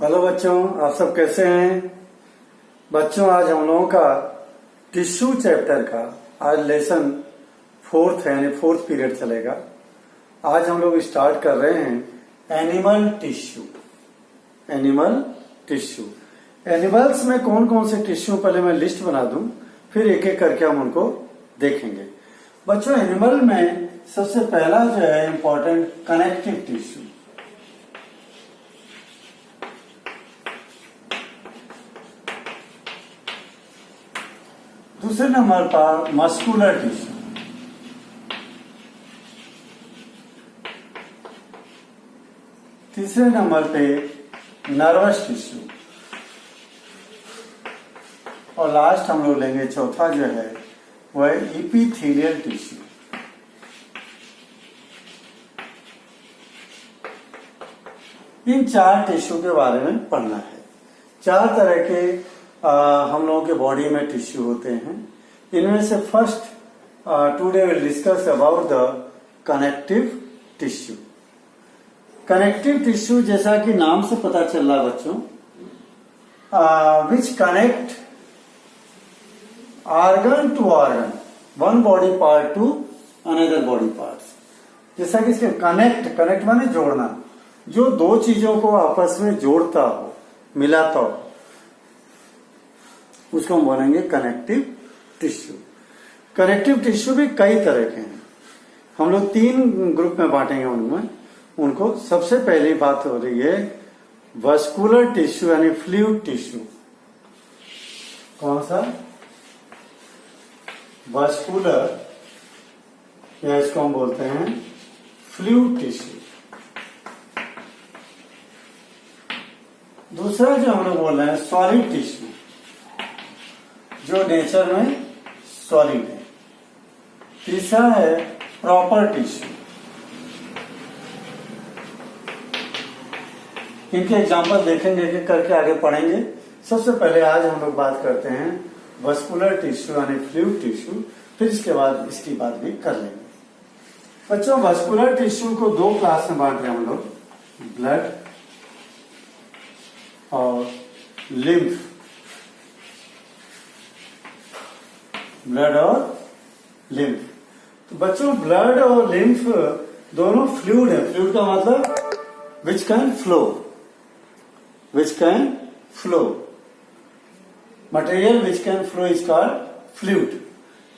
Hello बच्चों, आप सब कैसे हैं। बच्चों, आज हम लोगों का टिश्यू चैप्टर का आज लेसन फोर्थ है, यानी फोर्थ पीरियड चलेगा। आज हम लोग स्टार्ट कर रहे हैं animal tissue. Animal tissue, animals में कौन कौन से टिश्यू, पहले मैं लिस्ट बना दूं, फिर एक एक करके हम उनको देखेंगे। बच्चों, एनिमल में सबसे पहला जो है इंपॉर्टेंट कनेक्टिव टिश्यू। दूसरे नंबर पर मस्कुलर टिश्यू। तीसरे नंबर पे नर्वस टिश्यू। और लास्ट हम लोग लेंगे चौथा जो है वह है इपिथेलियल टिश्यू। इन चार टिश्यू के बारे में पढ़ना है। चार तरह के हम लोगों के बॉडी में टिश्यू होते हैं। इनमें से first today will discuss about the connective tissue. Connective tissue, जैसा कि नाम से पता चल रहा बच्चों, which connect organ to organ, one body part to another body part. जैसा कि इसके कनेक्ट माने जोड़ना, जो दो चीजों को आपस में जोड़ता हो, मिलाता हो, उसको हम बोलेंगे कनेक्टिव टिश्यू। कनेक्टिव टिश्यू भी कई तरह के हैं। हम लोग तीन ग्रुप में बांटेंगे उनको। सबसे पहली बात हो रही है वस्कुलर टिश्यू, यानी फ्लूइड टिश्यू। कौन सा? वस्कुलर, या इसको हम बोलते हैं फ्लूइड टिश्यू। दूसरा जो हम लोग बोल रहे हैं सॉलिड टिश्यू, जो नेचर में सॉलिड है। तीसरा है प्रॉपर टिश्यू। इनके एग्जांपल देखेंगे, एक करके आगे पढ़ेंगे। सबसे पहले आज हम लोग बात करते हैं वस्कुलर टिश्यू यानी फ्लूइड टिश्यू, फिर इसके बाद इसकी बात भी कर लेंगे। बच्चों, वस्कुलर टिश्यू को दो क्लास में बांट रहे हैं हम लोग, ब्लड और लिम्फ। ब्लड और लिम्फ। तो बच्चों, ब्लड और लिम्फ दोनों फ्लूइड है। फ्लूइड का मतलब which can flow, which can flow. Material which can flow is called fluid.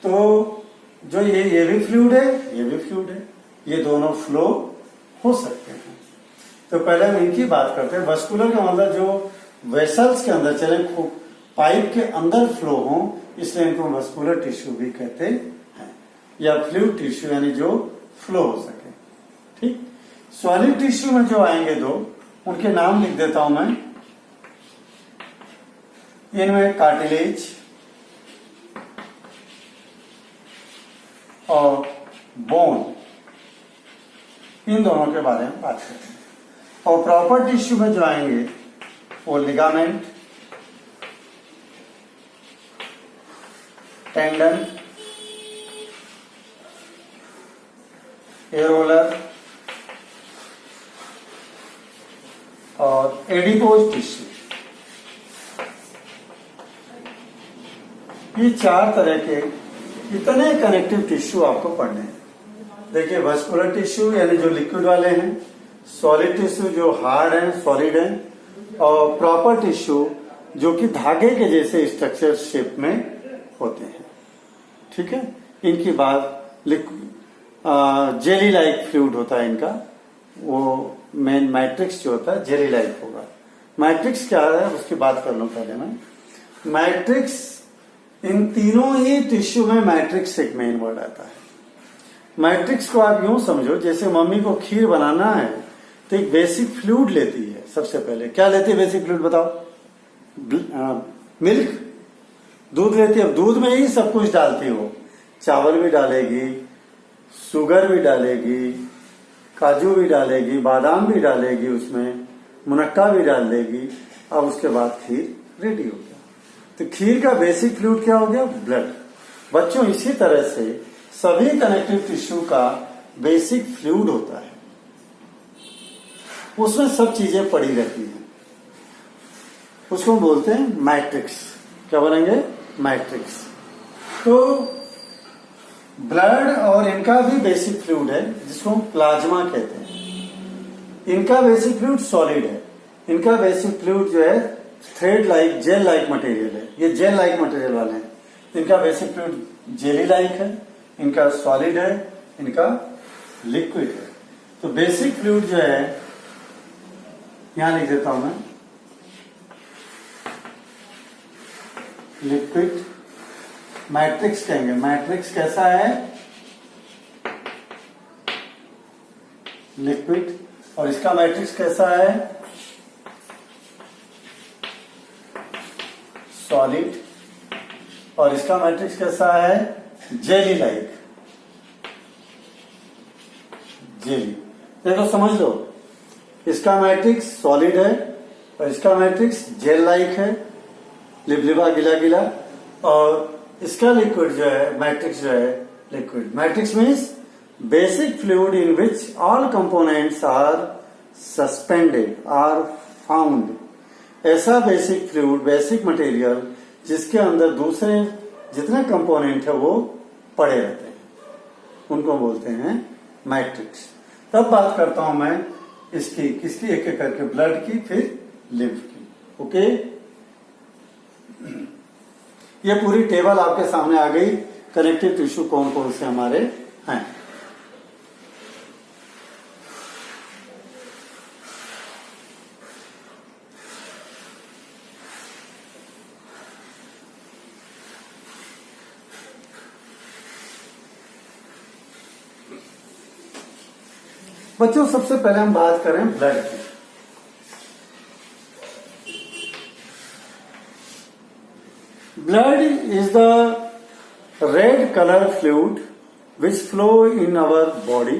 तो जो ये भी फ्लूइड है, ये भी फ्लूइड है, ये दोनों फ्लो हो सकते हैं। तो पहले हम इनकी बात करते हैं। वस्कुलर का मतलब जो वेसल्स के अंदर चले, पाइप के अंदर फ्लो हो, इसलिए इनको वस्कुलर टिश्यू भी कहते हैं, या फ्लूइड टिश्यू यानी जो फ्लो हो सके। ठीक। सॉलिड टिश्यू में जो आएंगे दो, उनके नाम लिख देता हूं मैं। इनमें कार्टिलेज और बोन, इन दोनों के बारे में बात करते हैं। और प्रॉपर टिश्यू में जो आएंगे वो लिगामेंट, टेंडन, एरोलर और एडिपोज टिश्यू। ये चार तरह के इतने कनेक्टिव टिश्यू आपको पढ़ने हैं। देखिए, वस्कुलर टिश्यू यानी जो लिक्विड वाले हैं, सॉलिड टिश्यू जो हार्ड हैं, सॉलिड हैं, और प्रॉपर टिश्यू जो कि धागे के जैसे स्ट्रक्चर शेप में होते हैं। ठीक है। इनकी बात जेली लाइक फ्लूइड होता है इनका, वो मेन मैट्रिक्स जो होता है जेली लाइक होगा। मैट्रिक्स क्या है उसकी बात कर लूं पहले मैं। मैट्रिक्स, इन तीनों ही टिश्यू में मैट्रिक्स एक मेन वर्ड आता है। मैट्रिक्स को आप यूं समझो, जैसे मम्मी को खीर बनाना है तो एक बेसिक फ्लूइड लेती है। सबसे पहले क्या लेती है बेसिक फ्लूइड, बताओ? मिल्क, दूध लेती है। अब दूध में ही सब कुछ डालती हो, चावल भी डालेगी, शुगर भी डालेगी, काजू भी डालेगी, बादाम भी डालेगी, उसमें मुनक्का भी डाल देगी। अब उसके बाद खीर रेडी हो गया। तो खीर का बेसिक फ्लूइड क्या हो गया? ब्लड। बच्चों, इसी तरह से सभी कनेक्टिव टिश्यू का बेसिक फ्लूइड होता है। उसमें सब चीजें पड़ी रहती हैं। उसको हम बोलते हैं मैट्रिक्स। क्या बोलेंगे? मैट्रिक्स। तो ब्लड और इनका भी बेसिक फ्लूइड है जिसको हम प्लाज्मा कहते हैं। इनका बेसिक फ्लूइड सॉलिड है। इनका बेसिक फ्लूइड जो है thread like gel like material है। ये जेल लाइक मटेरियल वाले हैं। इनका बेसिक फ्लूइड जेली लाइक है, इनका सॉलिड है, इनका लिक्विड है। तो बेसिक फ्लूइड जो है यहां लिख देता हूं मैं, लिक्विड मैट्रिक्स कहेंगे। मैट्रिक्स कैसा है? लिक्विड। और इसका मैट्रिक्स कैसा है? सॉलिड। और इसका मैट्रिक्स कैसा है? Jelly like, jelly. देखो समझ लो, इसका मैट्रिक्स सॉलिड है और इसका मैट्रिक्स जेल लाइक है, लिबलिबा गिला गिला। और इसका लिक्विड जो है, मैट्रिक्स जो है लिक्विड। Matrix means basic fluid in which all components are suspended or found. ऐसा बेसिक फ्लूइड, बेसिक मटेरियल जिसके अंदर दूसरे जितने कंपोनेंट है वो पड़े रहते हैं, उनको बोलते हैं मैट्रिक्स। तब बात करता हूं मैं इसकी किसकी, एक एक करके, ब्लड की, फिर लिम्फ की। ओके, ये पूरी टेबल आपके सामने आ गई। कनेक्टिव टिश्यू कौन कौन से हमारे हैं। बच्चों सबसे पहले हम बात करें ब्लड की। Blood is the red color fluid which flow in our body,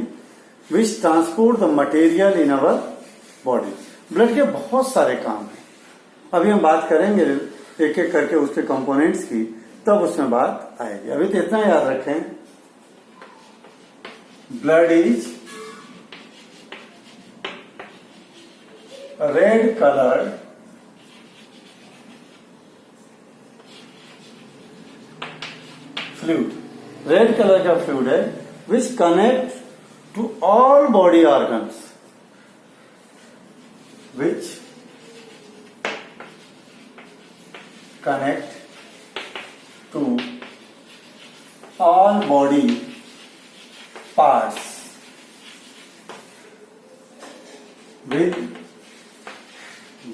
which transport the material in our body. Blood के बहुत सारे काम हैं। अभी हम बात करेंगे एक एक करके उसके कंपोनेंट्स की, तब उसमें बात आएगी। अभी तो इतना याद रखें, blood is red colour fluid. Red colour का फ्लूइड है which connect to all body organs, which connect to all body parts with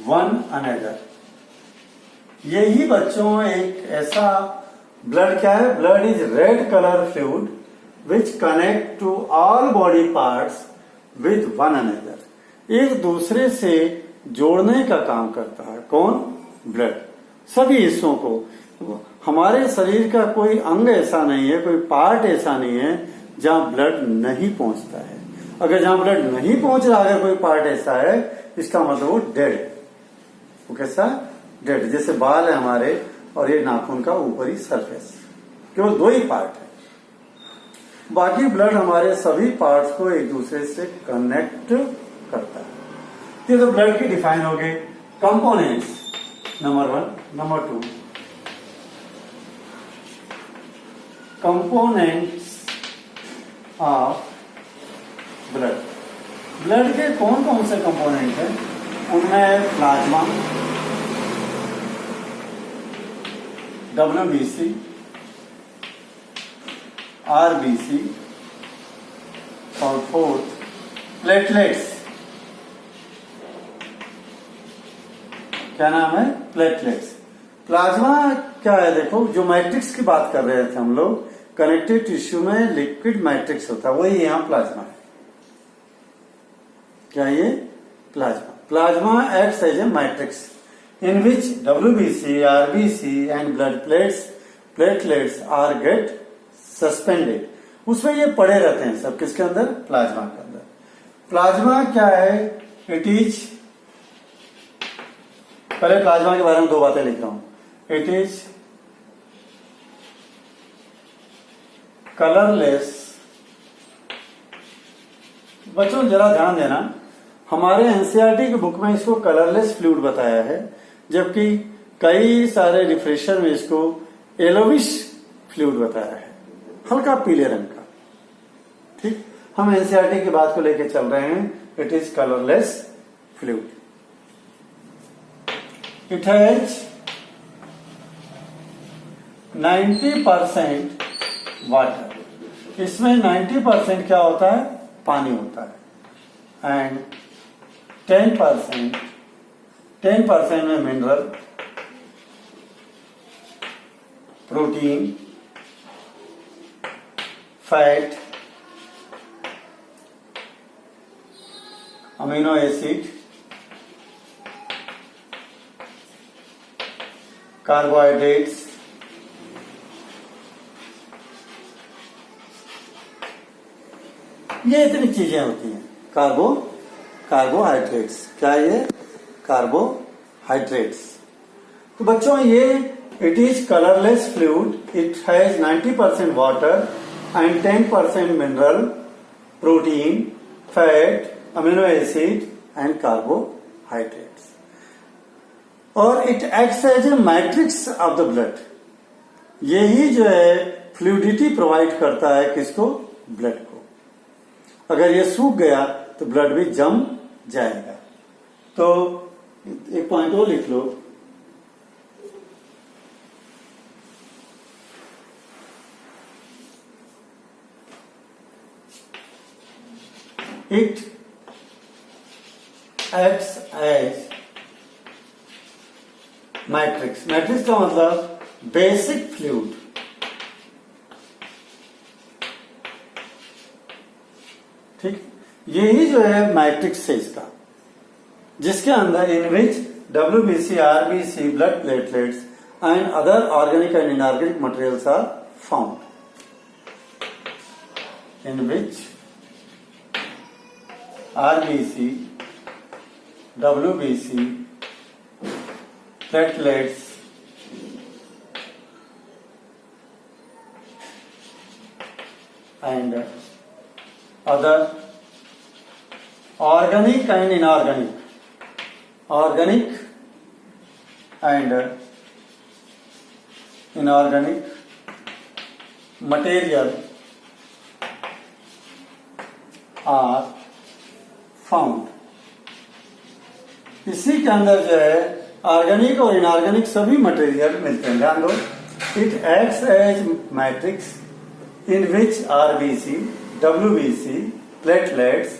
one another. यही बच्चों एक ऐसा ब्लड क्या है? Blood is red colour fluid which connect to all body parts with one another. एक दूसरे से जोड़ने का काम करता है। कौन? ब्लड। सभी हिस्सों को। हमारे शरीर का कोई अंग ऐसा नहीं है, कोई पार्ट ऐसा नहीं है जहां ब्लड नहीं पहुंचता है। अगर जहां ब्लड नहीं पहुंच रहा, अगर कोई पार्ट ऐसा है, इसका मतलब वो डेड है। वो कैसा? डेड। जैसे बाल है हमारे और ये नाखून का ऊपरी सरफेस, केवल दो ही पार्ट है। बाकी ब्लड हमारे सभी पार्ट्स को एक दूसरे से कनेक्ट करता है। ये तो ब्लड की डिफाइन हो गए components, number 1। Number 2, components of blood. Blood के कौन कौन से कंपोनेंट हैं? उनमें प्लाज्मा, WBC, RBC और 4th प्लेटलेट्स। क्या नाम है? प्लेटलेट्स। प्लाज्मा क्या है? देखो, जो मैट्रिक्स की बात कर रहे थे हम लोग, कनेक्टिव टिश्यू में लिक्विड मैट्रिक्स होता है, वही यहां प्लाज्मा है। क्या ये? Plasma. Plasma acts as a matrix in which WBC, RBC and blood platelets are get suspended। उसमें ये पड़े रहते हैं सब, किसके अंदर? प्लाज्मा के अंदर। प्लाज्मा क्या है? इट इज, पहले प्लाज्मा के बारे में दो बातें लिख रहा हूं। It is colourless. बच्चों जरा ध्यान देना, हमारे एनसीईआरटी की बुक में इसको कलरलेस फ्लूइड बताया है, जबकि कई सारे रिफ्रेशर में इसको येलोविश फ्लूइड बताया है, हल्का पीले रंग का। ठीक, हम एनसीईआरटी की बात को लेकर चल रहे हैं। It is colourless fluid. It has 90% water. इसमें 90% क्या होता है? पानी होता है। एंड 10% में mineral, protein, fat, amino acid, carbohydrates, ये इतनी चीजें होती हैं। कार्बोहाइड्रेट्स, क्या ये? कार्बोहाइड्रेट्स। तो बच्चों ये it is colourless fluid. It has 90% water and 10% mineral, protein, fat, amino acid and carbohydrates. और it acts as a matrix of the blood. यही जो है फ्लूइडिटी प्रोवाइड करता है किसको? ब्लड को। अगर ये सूख गया तो ब्लड भी जम जाएगा। तो एक पॉइंट और लिख लो, it acts as matrix. Matrix का मतलब बेसिक फ्लूइड। ठीक, यही जो है मैट्रिक्स है इसका, जिसके अंदर in which WBC, RBC, blood platelets and other organic and inorganic materials are found. In which RBC, WBC, platelets and other organic and inorganic, organic and inorganic material are found। इसी के अंदर जो है organic और inorganic सभी material मिलते हैं। ध्यान दो, it acts as matrix in which RBC, WBC, platelets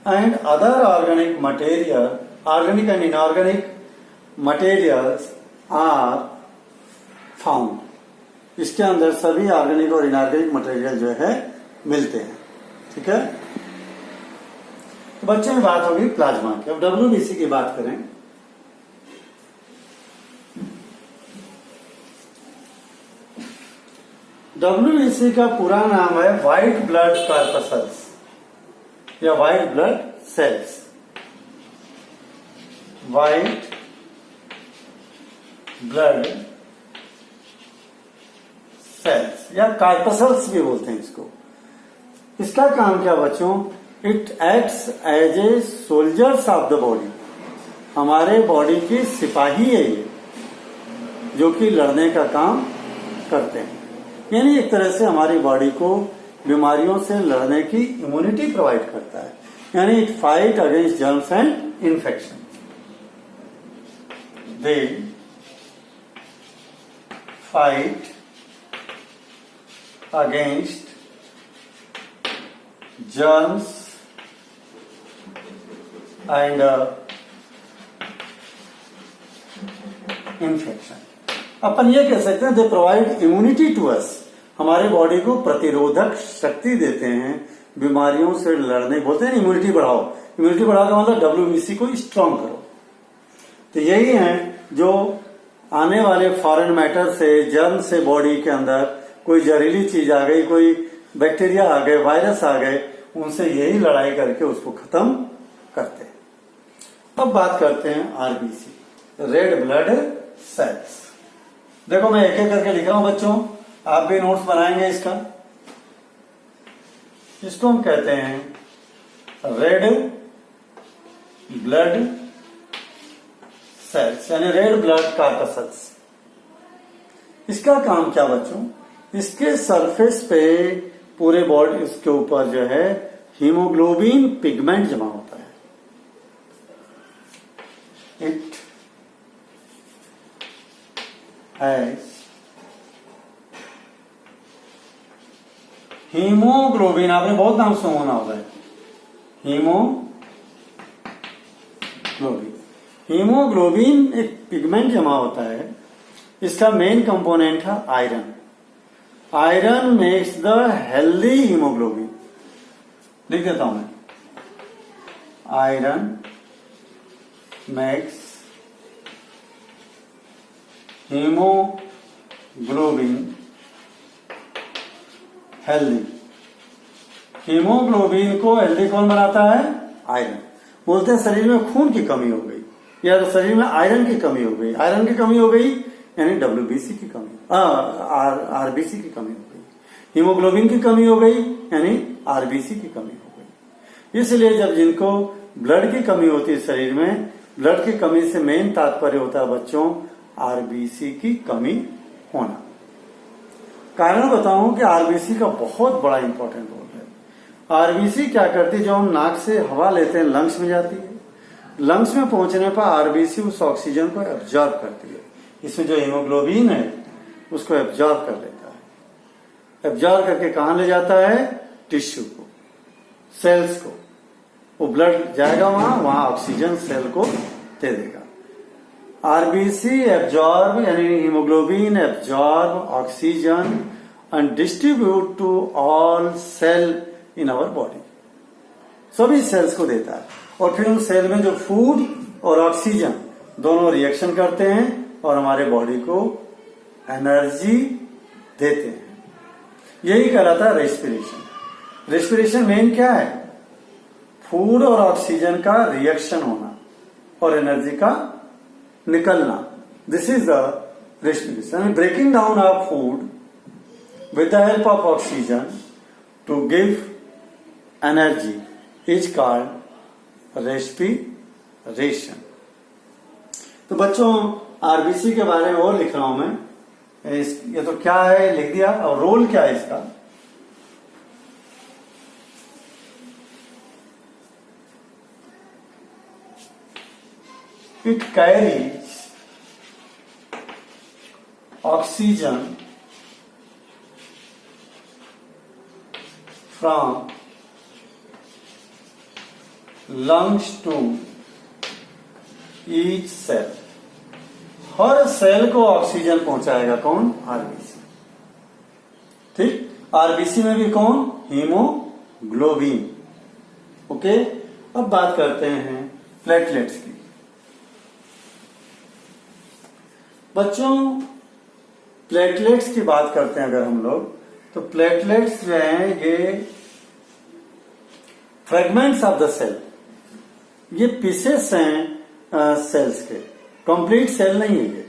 and other organic material, organic and inorganic materials are found। इसके अंदर सभी ऑर्गेनिक और इनऑर्गेनिक मटेरियल जो है मिलते हैं। ठीक है, तो बच्चों में बात होगी प्लाज्मा की। अब WBC की बात करें, WBC का पूरा नाम है व्हाइट ब्लड कॉर्पसल्स या white blood cells. White blood cells या कॉर्पसल्स भी बोलते हैं इसको। इसका काम क्या बच्चों? It acts as a soldiers of the body. हमारे बॉडी के सिपाही है ये, जो कि लड़ने का काम करते हैं। यानी एक तरह से हमारी बॉडी को बीमारियों से लड़ने की इम्यूनिटी प्रोवाइड करता है। यानी it fight against germs and infection. They fight against germs and infection. अपन ये कह सकते हैं they provide immunity to us. हमारे बॉडी को प्रतिरोधक शक्ति देते हैं बीमारियों से लड़ने। बोलते हैं इम्यूनिटी बढ़ाओ। इम्यूनिटी बढ़ाओ का मतलब WBC को स्ट्रांग करो। तो यही है जो आने वाले फॉरेन मैटर से, जर्म से बॉडी के अंदर कोई जहरीली चीज आ गई, कोई बैक्टीरिया आ गए, वायरस आ गए, उनसे यही लड़ाई करके उसको खत्म करते हैं। अब बात करते हैं RBC, रेड ब्लड सेल्स। देखो मैं एक एक करके लिख रहा हूं बच्चों, आप भी नोट्स बनाएंगे इसका। इसको हम कहते हैं रेड ब्लड सेल्स यानी रेड ब्लड कार्पसेल्स। इसका काम क्या बच्चों, इसके सरफेस पे पूरे बॉडी इसके ऊपर जो है हीमोग्लोबिन पिगमेंट जमा होता है। इट हैज हीमोग्लोबिन, आपने बहुत नाम सुना होगा, हीमोग्लोबिन एक पिगमेंट जमा होता है। इसका मेन कंपोनेंट है iron. Iron makes the healthy haemoglobin. लिख देता हूं मैं, iron makes haemoglobin healthy. Haemoglobin को हेल्दी कौन बनाता है? आयरन। बोलते हैं शरीर में खून की कमी हो गई या तो शरीर में आयरन की कमी हो गई। आयरन की कमी हो गई यानी WBC की कमी, RBC की कमी हो गई। हीमोग्लोबिन की कमी हो गई यानी RBC की कमी हो गई। इसलिए जब जिनको ब्लड की कमी होती है शरीर में, ब्लड की कमी से मेन तात्पर्य होता है बच्चों RBC की कमी होना। कारण बताऊं कि RBC का बहुत बड़ा इंपॉर्टेंट रोल है। RBC क्या करती है, जो हम नाक से हवा लेते हैं लंग्स में जाती है। लंग्स में पहुंचने पर RBC उस ऑक्सीजन को एब्जॉर्ब करती है। इसमें जो हीमोग्लोबिन है उसको एब्जॉर्ब कर लेता है। एब्जॉर्ब करके कहां ले जाता है? टिश्यू को, सेल्स को। वो ब्लड जाएगा वहां ऑक्सीजन सेल को दे देगा। RBC एब्जॉर्ब यानी haemoglobin absorb oxygen and distribute to all cell in our body. सभी सेल्स को देता है और फिर उन सेल में जो फूड और ऑक्सीजन दोनों रिएक्शन करते हैं और हमारे बॉडी को एनर्जी देते हैं। यही कहलाता है रेस्पिरेशन। रेस्पिरेशन मेन क्या है? फूड और ऑक्सीजन का रिएक्शन होना और एनर्जी का निकलना। This is the respiration. Breaking down of food with the help of oxygen to give energy is called respiration. तो बच्चों RBC के बारे में और लिख रहा हूं मैं। ये तो क्या है लिख दिया, और रोल क्या है इसका? It carries oxygen from lungs to each cell. हर सेल को ऑक्सीजन पहुंचाएगा कौन? RBC। ठीक, RBC में भी कौन? हीमोग्लोबिन। ओके, अब बात करते हैं प्लेटलेट्स की। बच्चों प्लेटलेट्स की बात करते हैं अगर हम लोग, तो प्लेटलेट्स जो हैं ये फ्रेगमेंट्स ऑफ द सेल, ये पीसेस हैं सेल्स के, कंप्लीट सेल नहीं है ये।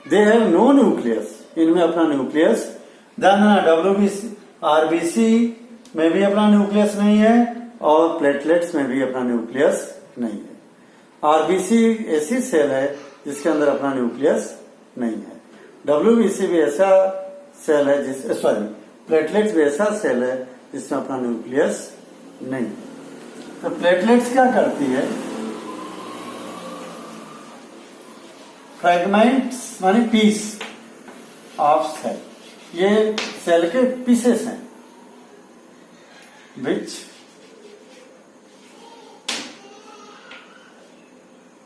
दे हैव नो न्यूक्लियस, इनमें अपना न्यूक्लियस। देन WBC RBC में भी अपना न्यूक्लियस नहीं है और प्लेटलेट्स में भी अपना न्यूक्लियस नहीं है। RBC ऐसी सेल है जिसके अंदर अपना न्यूक्लियस नहीं है। WBC भी ऐसा सेल है प्लेटलेट्स भी ऐसा सेल है जिसमें अपना न्यूक्लियस नहीं। तो प्लेटलेट्स क्या करती है? फ्रेगमेंट्स माने पीस ऑफ सेल, ये सेल के पीसेस हैं which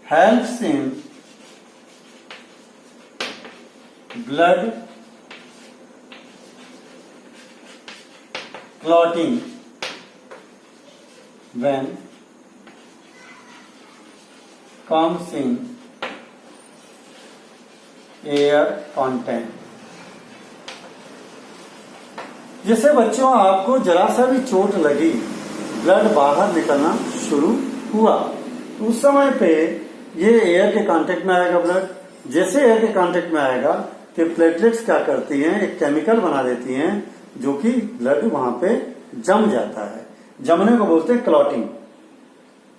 helps in blood clotting when comes in air content। जैसे बच्चों आपको जरा सा भी चोट लगी, ब्लड बाहर निकलना शुरू हुआ, उस समय पे ये एयर के कांटेक्ट में आएगा ब्लड। जैसे एयर के कांटेक्ट में आएगा तो प्लेटलेट्स क्या करती हैं, एक केमिकल बना देती हैं जो कि ब्लड वहां पे जम जाता है। जमने को बोलते हैं क्लॉटिंग।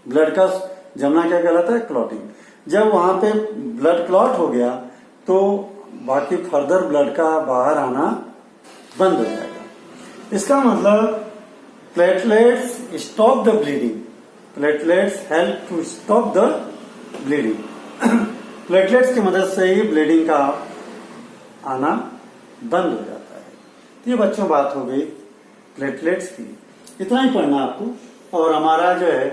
ब्लड का जमना क्या कहलाता है? क्लॉटिंग। जब वहां पे ब्लड क्लॉट हो गया तो बाकी फर्दर ब्लड का बाहर आना बंद हो जाएगा। इसका मतलब platelets stop the bleeding, platelets help to stop the bleeding. Platelets की मदद से ही ब्लीडिंग का आना बंद हो जाता है। तो ये बच्चों बात हो गई प्लेटलेट्स की। इतना ही पढ़ना आपको और हमारा जो है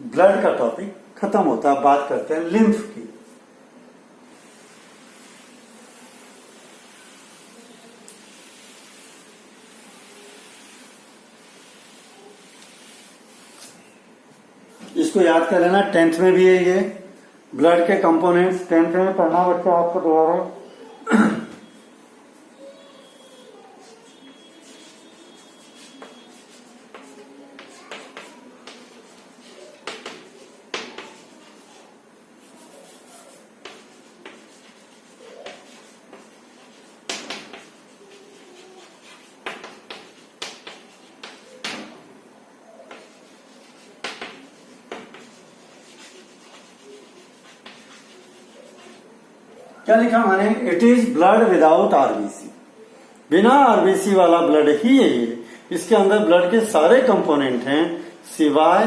ब्लड का टॉपिक खत्म होता है। बात करते हैं लिम्फ की। इसको याद कर लेना, 10th में भी है ये ब्लड के कंपोनेंट्स। 10th में पढ़ना बच्चा आपको दोबारा। क्या लिखा मैंने? It is blood without RBC. बिना आरबीसी वाला ब्लड ही है ये। इसके अंदर ब्लड के सारे कंपोनेंट हैं सिवाय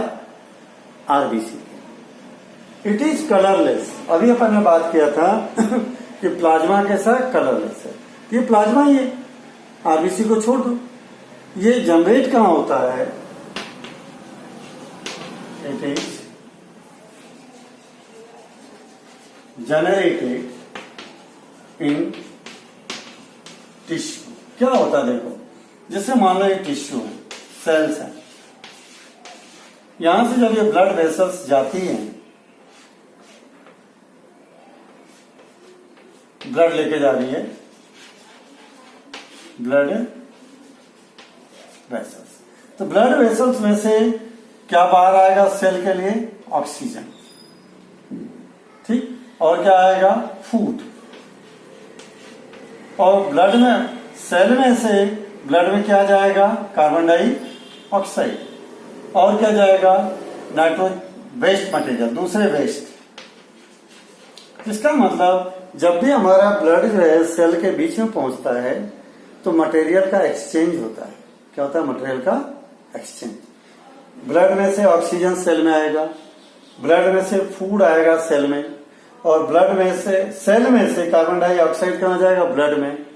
आरबीसी के। It is colourless. अभी अपन ने बात किया था कि प्लाज्मा कैसा कलरलेस है। ये प्लाज्मा ही है, आरबीसी को छोड़ दो। ये जनरेट कहां होता है? It is generated in tissue. क्या होता है देखो, जैसे मान लो ये टिश्यू है, सेल्स है। यहां से जब ये ब्लड वेसल्स जाती हैं, ब्लड लेके जा रही है, ब्लड वेसल्स। तो ब्लड वेसल्स में से क्या बाहर आएगा सेल के लिए? ऑक्सीजन, ठीक। और क्या आएगा? फूड। और ब्लड में, सेल में से ब्लड में क्या जाएगा? Carbon dioxide. और क्या जाएगा? वेस्ट मटेरियल, दूसरे वेस्ट। इसका मतलब जब भी हमारा ब्लड जो है सेल के बीच में पहुंचता है तो मटेरियल का एक्सचेंज होता है। क्या होता है? मटेरियल का एक्सचेंज। ब्लड में से ऑक्सीजन सेल में आएगा, ब्लड में से फूड आएगा सेल में, और ब्लड में से, सेल में से कार्बन डाइऑक्साइड कहां जाएगा? ब्लड में।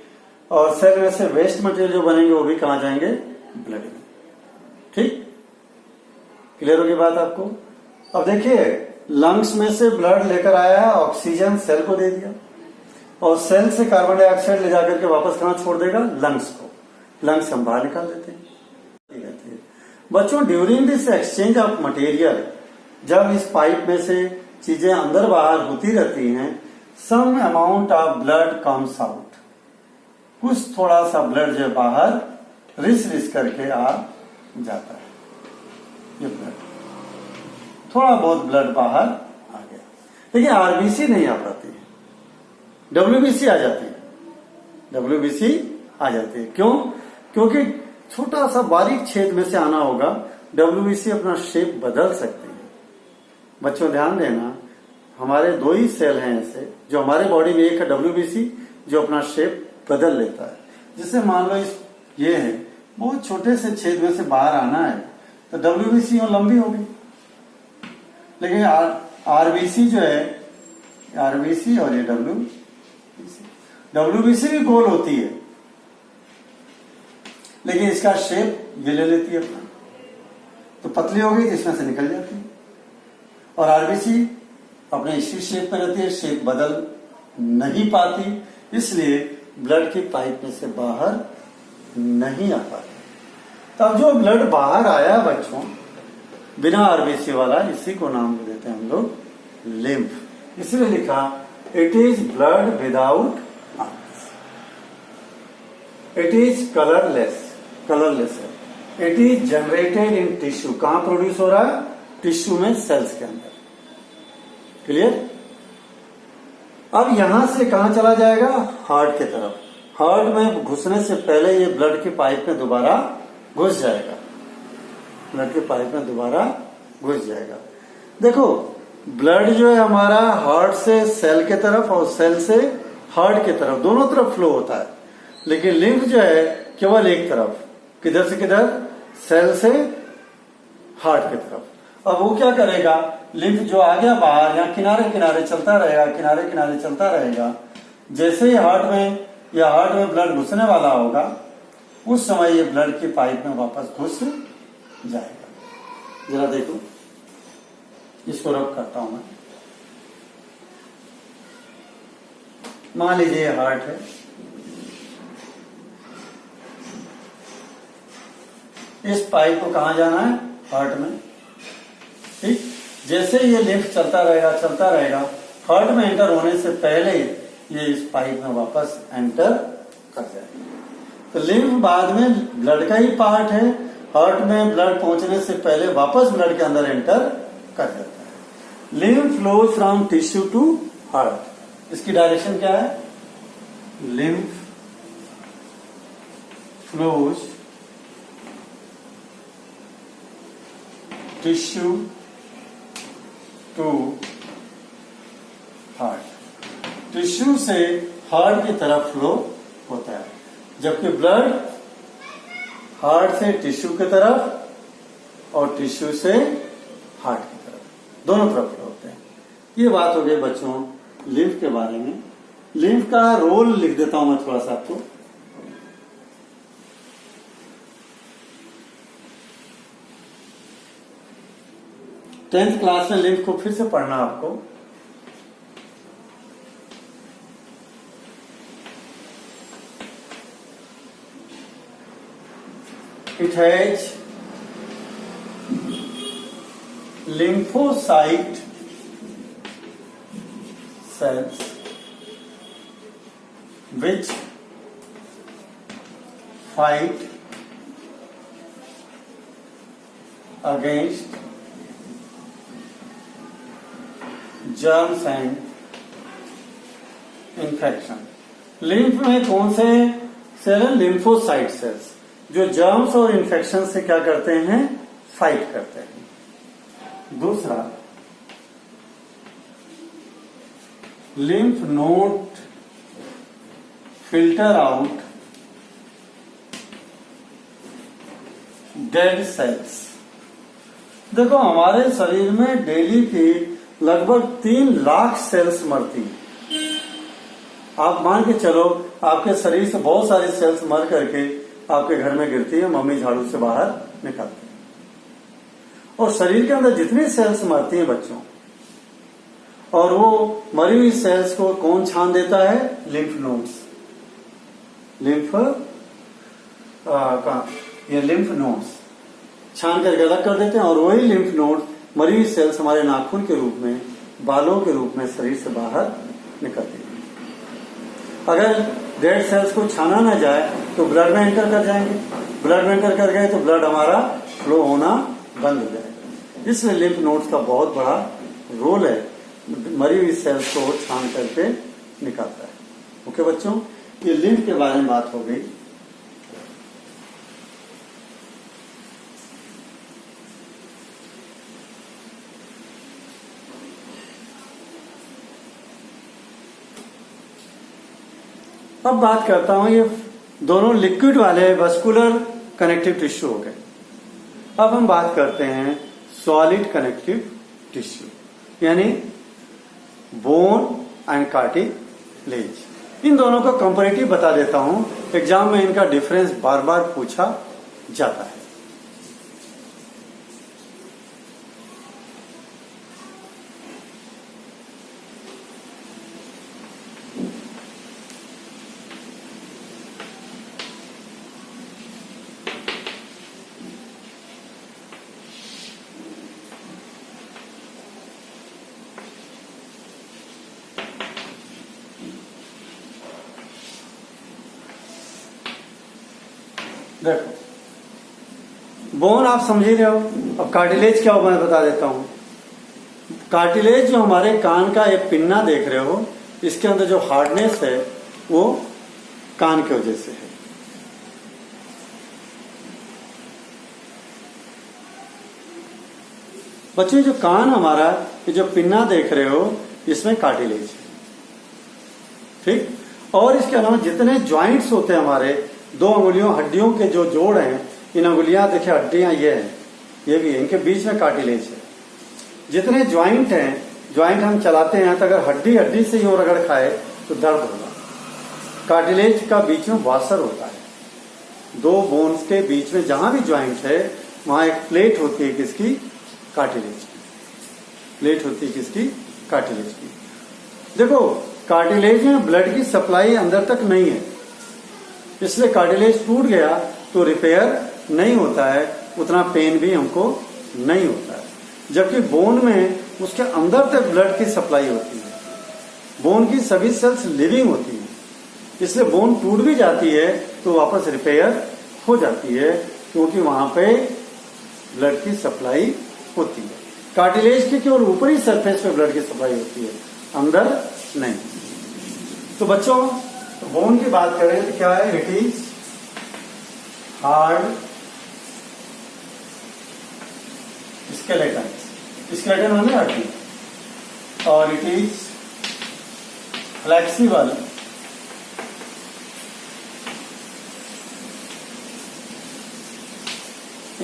और सेल में से वेस्ट मटेरियल जो बनेंगे वो भी कहां जाएंगे? ब्लड में। ठीक, क्लियर होगी बात आपको? अब देखिए, लंग्स में से ब्लड लेकर आया, ऑक्सीजन सेल को दे दिया, और सेल से कार्बन डाइऑक्साइड ले जाकर के वापस कहां छोड़ देगा? लंग्स को। लंग्स हम बाहर निकाल देते हैं। बच्चों, during this exchange of material, जब इस पाइप में से चीजें अंदर बाहर होती रहती हैं, some amount of blood comes out. कुछ थोड़ा सा ब्लड जो बाहर रिस करके आ जाता है। ये ब्लड, थोड़ा बहुत ब्लड बाहर आ गया। लेकिन आरबीसी नहीं आ पाती है, डब्ल्यूबीसी आ जाती है। डब्ल्यूबीसी आ जाती है। क्यों? क्योंकि छोटा सा बारीक छेद में से आना होगा। डब्ल्यूबीसी अपना शेप बदल सकती है। बच्चों ध्यान देना, हमारे दो ही सेल हैं ऐसे जो हमारे बॉडी में, एक है डब्ल्यूबीसी जो अपना शेप बदल लेता है। जैसे मान लो ये है, बहुत छोटे से छेद में से बाहर आना है तो डब्ल्यूबीसी लंबी होगी। लेकिन आरबीसी जो है, आरबीसी और ये डब्ल्यूबीसी भी गोल होती है, लेकिन इसका शेप ये ले लेती है अपना, तो पतली हो गई तो इसमें से निकल जाती है। और आरबीसी अपने इसी शेप में रहती है, शेप बदल नहीं पाती, इसलिए ब्लड की पाइप में से बाहर नहीं आ पाती। तब जो ब्लड बाहर आया बच्चों बिना आरबीसी वाला, इसी को नाम देते हैं हम लोग लिम्फ। इसलिए लिखा it is blood without RBC. It is colourless, colourless है। It is generated in tissue. कहां प्रोड्यूस हो रहा है? टिश्यू में, सेल्स के अंदर। क्लियर? अब यहां से कहां चला जाएगा? हार्ट की तरफ। हार्ट में घुसने से पहले ये ब्लड की पाइप में दोबारा घुस जाएगा। ब्लड के पाइप में दोबारा घुस जाएगा। देखो, ब्लड जो है हमारा हार्ट से सेल के तरफ और सेल से हार्ट के तरफ, दोनों तरफ फ्लो होता है। लेकिन लिम्फ जो है केवल एक तरफ, किधर से किधर, सेल से हार्ट की तरफ। अब वो क्या करेगा, लिम्फ जो आ गया बाहर, यहाँ किनारे किनारे चलता रहेगा, किनारे किनारे चलता रहेगा। जैसे ही हार्ट में ब्लड घुसने वाला होगा, उस समय ये ब्लड की पाइप में वापस घुस जाएगा। जरा देखो, इसको रब करता हूं मैं। मान लीजिए हार्ट है, इस पाइप को कहां जाना है, हार्ट में। ठीक, जैसे ये लिम्फ चलता रहेगा, हार्ट में एंटर होने से पहले ये इस पाइप में वापस एंटर कर जाएगा। तो लिम्फ बाद में ब्लड का ही पार्ट है, हार्ट में ब्लड पहुंचने से पहले वापस ब्लड के अंदर एंटर कर जाता है। Lymph flows from tissue to heart. इसकी डायरेक्शन क्या है, lymph flows tissue to heart. Tissue से हार्ट की तरफ फ्लो होता है, जबकि ब्लड हार्ट से टिश्यू की तरफ और टिश्यू से हार्ट की तरफ, दोनों तरफ फ्लो होते हैं। ये बात हो गई बच्चों लिम्फ के बारे में। लिम्फ का रोल लिख देता हूं मैं थोड़ा सा आपको। टेंथ क्लास में लिम्फ को फिर से पढ़ना आपको। It has lymphocyte cells which fight against germs and infection। Lymph में कौन से सेल हैं, लिम्फोसाइट सेल्स, जो जर्म्स और इन्फेक्शन से क्या करते हैं, फाइट करते हैं। दूसरा, lymph node filter out dead cells. देखो हमारे शरीर में डेली की लगभग 3 लाख सेल्स मरती हैं। आप मान के चलो आपके शरीर से बहुत सारी सेल्स मर करके आपके घर में गिरती है, मम्मी झाड़ू से बाहर निकालती है। और शरीर के अंदर जितनी सेल्स मरती हैं बच्चों, और वो मरी हुई सेल्स को कौन छान देता है, लिम्फ नोड्स। ये लिम्फ नोड्स छान करके अलग कर देते हैं, और वही लिम्फ नोड मरी हुई सेल्स हमारे नाखून के रूप में, बालों के रूप में शरीर से बाहर निकलती है। अगर डेड सेल्स को छाना ना जाए तो ब्लड में एंटर कर जाएंगे, ब्लड में एंटर कर गए तो ब्लड हमारा फ्लो होना बंद हो जाएगा। इसलिए लिम्फ नोड्स का बहुत बड़ा रोल है, मरी हुई सेल्स को छान करके निकालता है। ओके बच्चों, ये लिम्फ के बारे में बात हो गई। अब बात करता हूं, ये दोनों लिक्विड वाले वस्कुलर कनेक्टिव टिश्यू हो गए। अब हम बात करते हैं सॉलिड कनेक्टिव टिश्यू, यानी बोन एंड कार्टिलेज। इन दोनों को कंपैरेटिव बता देता हूं, एग्जाम में इनका डिफरेंस बार बार पूछा जाता है। देखो बोन आप समझ ही रहे हो, अब कार्टिलेज क्या हो मैं बता देता हूं। कार्टिलेज जो हमारे कान का एक पिन्ना देख रहे हो, इसके अंदर जो हार्डनेस है वो कान की वजह से है। बच्चों जो कान हमारा, ये जो पिन्ना देख रहे हो, इसमें कार्टिलेज है, ठीक। और इसके अलावा जितने ज्वाइंट्स होते हैं हमारे, 2 अंगुलियों हड्डियों के जो जोड़ हैं, इन अंगुलियां देखिए हड्डियां ये हैं, ये भी है, इनके बीच में कार्टिलेज है। जितने ज्वाइंट हैं, ज्वाइंट हम चलाते हैं तो अगर हड्डी हड्डी से यूं रगड़ खाए तो दर्द होगा। कार्टिलेज का बीच में वासर होता है, 2 बोन्स के बीच में जहां भी ज्वाइंट है वहां एक प्लेट होती है, किसकी? कार्टिलेज की प्लेट होती है, किसकी? कार्टिलेज की। देखो कार्टिलेज में ब्लड की सप्लाई अंदर तक नहीं है, इसलिए कार्टिलेज टूट गया तो रिपेयर नहीं होता है, उतना पेन भी हमको नहीं होता है। जबकि बोन में उसके अंदर तक ब्लड की सप्लाई होती है, बोन की सभी सेल्स लिविंग होती हैं, इसलिए बोन टूट भी जाती है तो वापस रिपेयर हो जाती है, क्योंकि वहां पे ब्लड की सप्लाई होती है। कार्टिलेज के केवल ऊपरी सरफेस पे ब्लड की सप्लाई होती है, अंदर नहीं। तो बच्चों बोन की बात करें तो क्या है? It is hard skeleton, skeleton माने हड्डी, और इट इज फ्लेक्सिबल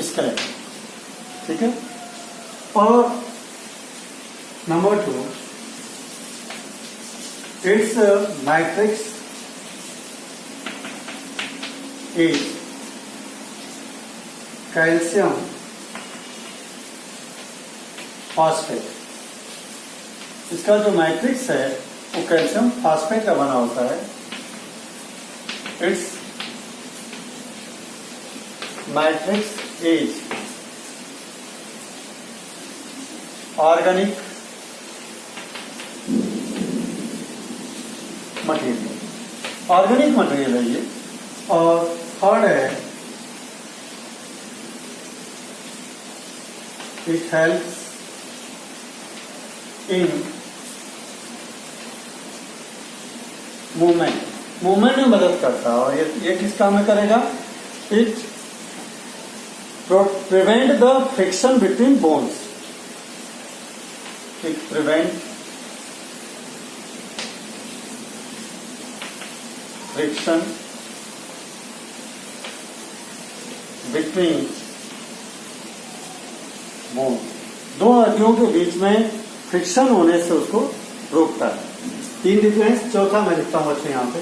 स्केलेटन, ठीक है। और number 2, it's matrix is calcium phosphate. इसका जो मैट्रिक्स है वो कैल्शियम फॉस्फेट का बना होता है। It's matrix is organic material, organic material है ये। और थर्ड है it helps in movement, movement में मदद करता है। और ये किस काम में करेगा? It prevent the friction between bones, it prevent friction between bone, 2 हड्डियों के बीच में फ्रिक्शन होने से उसको रोकता है। 3 डिफरेंस। चौथा मैं लिखता हूं बच्चे यहां पे,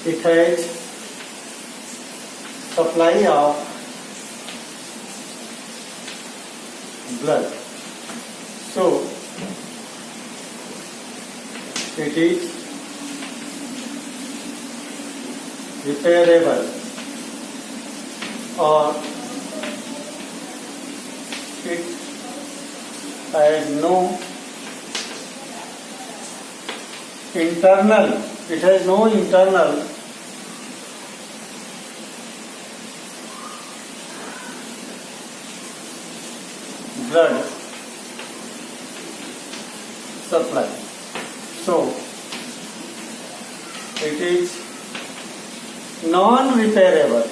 it has supply of blood, so it is repairable or it has no internal blood supply. So it is non-repairable.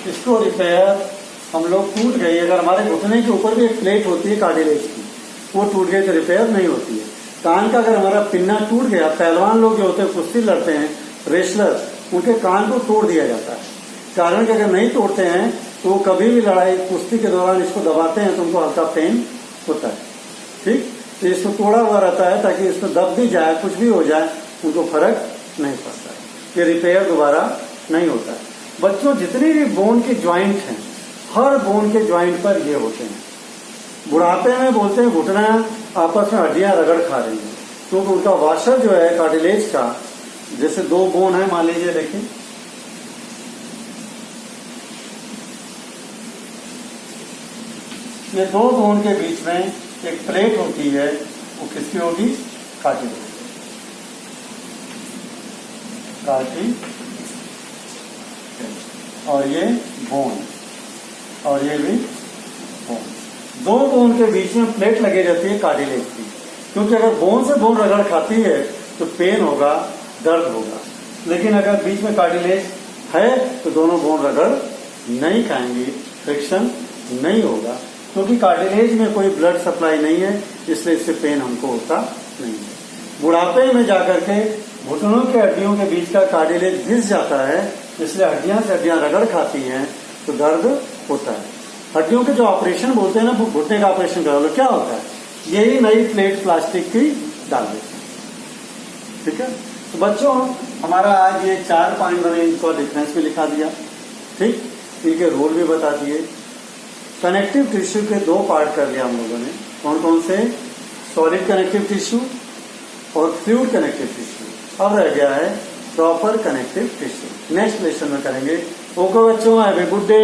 इसको रिपेयर हम लोग टूट गई, अगर हमारे घुटने के ऊपर भी एक प्लेट होती है कार्टिलेज की, वो टूट गई तो रिपेयर नहीं होती है। कान का अगर हमारा पिन्ना टूट गया, पहलवान लोग जो होते हैं कुश्ती लड़ते हैं, रेसलर, उनके कान को तोड़ दिया जाता है। कारण कि अगर नहीं तोड़ते हैं तो वो कभी भी लड़ाई कुश्ती के दौरान इसको दबाते हैं तो उनको हल्का पेन होता है, ठीक। तो इसको तोड़ा हुआ रहता है ताकि इसको दब भी जाए, कुछ भी हो जाए, उनको फर्क नहीं पड़ता है, ये रिपेयर दोबारा नहीं होता है। बच्चों जितने भी बोन के ज्वाइंट हैं, हर बोन के ज्वाइंट पर ये होते हैं। बुढ़ापे में बोलते हैं घुटना आपस में हड्डियां रगड़ खा रही हैं, क्योंकि उनका वाशर जो है कार्टिलेज का, जैसे 2 बोन है मान लीजिए, देखिए ये 2 बोन के बीच में एक प्लेट होती है, वो किसकी होगी? कार्टिलेज, और ये बोन, और ये भी बोन। 2 बोन के बीच में प्लेट लगी रहती है कार्टिलेज की। क्योंकि अगर बोन से बोन रगड़ खाती है तो पेन होगा, दर्द होगा। लेकिन अगर बीच में कार्टिलेज है तो दोनों बोन रगड़ नहीं खाएंगी, फ्रिक्शन नहीं होगा, क्योंकि कार्टिलेज में कोई ब्लड सप्लाई नहीं है, इसलिए इससे पेन हमको होता नहीं है। बुढ़ापे में जाकर के घुटनों के हड्डियों के बीच का कार्टिलेज घिस जाता है, इसलिए हड्डियां से हड्डियां रगड़ खाती हैं तो दर्द होता है। हड्डियों के जो ऑपरेशन बोलते हैं ना, घुटने का ऑपरेशन करा लो, क्या होता है, यही नई प्लेट प्लास्टिक की डाल देते हैं। ठीक है, तो बच्चों हमारा आज ये 4 पॉइंट मैंने इनको डिफरेंस भी लिखा दिया। ठीक, इनके रोल भी बता दिए। कनेक्टिव टिश्यू के 2 पार्ट कर लिया हम लोगों ने, कौन कौन से, सॉलिड कनेक्टिव टिश्यू और फ्लूइड कनेक्टिव टिश्यू। अब रह गया है proper connective tissue, next lesson में करेंगे। ओके बच्चों, हैव ए गुड डे।